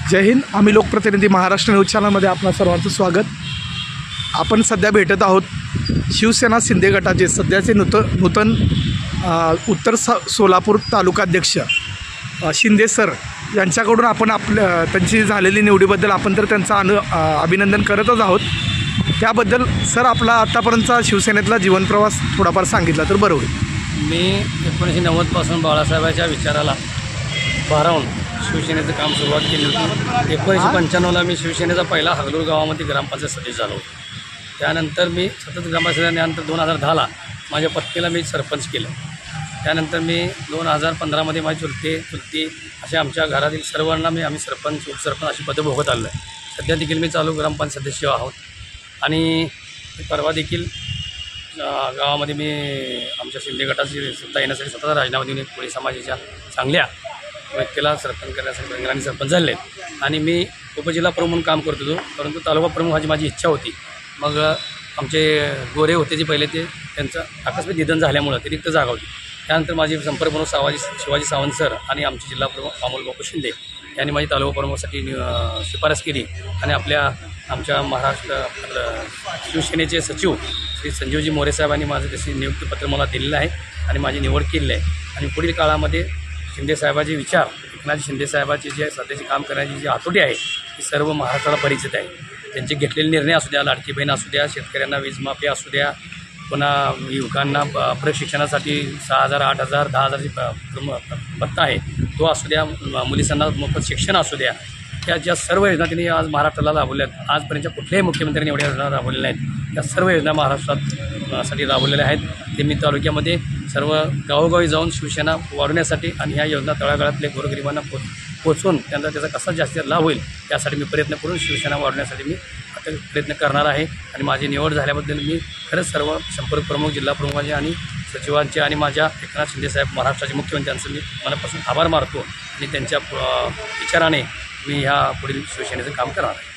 जय हिंद. आम्ही लोकप्रतिनिधी महाराष्ट्र न्यूज चॅनलमध्ये आपणा सर्वांचं स्वागत. आपण सध्या भेटत आहोत शिवसेना शिंदे गटाचे सध्याचे नूतन उत्तर सोलापूर तालुकाध्यक्ष शिंदे सर यांच्याकडून आपण त्यांची झालेली निवडीबद्दल आपण तर त्यांचं अभिनंदन करतच आहोत. त्याबद्दल सर आपला आत्तापर्यंतचा शिवसेनेतला जीवनप्रवास थोडाफार सांगितला तर बरं होईल. मी 1990पासून बाळासाहेबांच्या विचाराला भारावून शिवसेनेचं काम सुरुवात केली होती. 1995ला मी शिवसेनेचा पहिला हगलूर गावामध्ये ग्रामपंचायत सदस्य झालो. त्यानंतर मी सतत ग्रामपंचायत झाल्यानंतर 2010ला माझ्या पत्नीला मी सरपंच केलं. त्यानंतर मी 2015मध्ये माझी चुलती अशा आमच्या घरातील सर्वांना आम्ही सरपंच उपसरपंच अशी पदं भोगत आलो आहे. सध्या देखील मी चालू ग्रामपंचायत सदस्य आहोत आणि परवा देखील गावामध्ये मी आमच्या शिंदे गटाची सत्ता येण्यासाठी स्वतःचा राजीनामा देऊन एक कोळी समाजाच्या चांगल्या व्यक्तीला सरपंच करण्यासाठी रंगराणी सरपंच झाले आणि मी उपजिल्हा प्रमुख म्हणून काम करत होतो. परंतु तालुका प्रमुख माझी इच्छा होती. मग आमचे गोरे होते जे पहिले त्यांचं आकस्मिक निधन झाल्यामुळं ती रिक्त जागा होती. त्यानंतर माझी संपर्क प्रमुख शिवाजी सावंत सर आणि आमचे जिल्हा प्रमुख अमोल बापू शिंदे यांनी माझी तालुका प्रमुखासाठी शिफारस केली आणि आमच्या महाराष्ट्र शिवसेनेचे सचिव श्री संजीवजी मोरे साहेबांनी माझं तसे नियुक्तीपत्र मला दिलेलं आहे आणि माझी निवड केलेली आहे. आणि पुढील काळामध्ये शिंदेसाहेबाचे विचार एकनाथ शिंदेसाहेबाची जे सध्याचे काम करण्याची जी आतुडी आहे ती सर्व महाराष्ट्राला परिचित आहे. त्यांचे घेतलेले निर्णय असू द्या, लाडकी बहीण असू द्या, शेतकऱ्यांना वीजमाफी असू द्या, पुन्हा युवकांना प्रशिक्षणासाठी 6,000, 8,000, 10,000ची भत्ता आहे तो असू द्या, मुलींना मोफत शिक्षण असू द्या, ज्या सर्व योजना त्यांनी आज महाराष्ट्राला राबवल्या आहेत. आजपर्यंत कुठल्याही मुख्यमंत्र्यांनी एवढ्या योजना राबवलेल्या आहेत. त्या सर्व योजना महाराष्ट्रासाठी राबवलेल्या आहेत. ते मी तालुक्यामध्ये सर्व गावोगावी जाऊन शिवसेना वाढवण्यासाठी आणि ह्या योजना तळागाळातल्या गोरगरिबांना पोचवून त्यांना त्याचा कसा जास्त लाभ होईल त्यासाठी मी प्रयत्न करून शिवसेना वाढवण्यासाठी मी आता प्रयत्न करणार आहे. आणि माझी निवड झाल्याबद्दल मी खरंच सर्व संपर्क प्रमुख, जिल्हा प्रमुखांचे आणि सचिवांचे आणि माझ्या एकनाथ शिंदेसाहेब महाराष्ट्राचे मुख्यमंत्र्यांचं मी मनापासून आभार मानतो आणि त्यांच्या विचाराने मी ह्या पुढील शिवसेनेचं काम करणार आहे.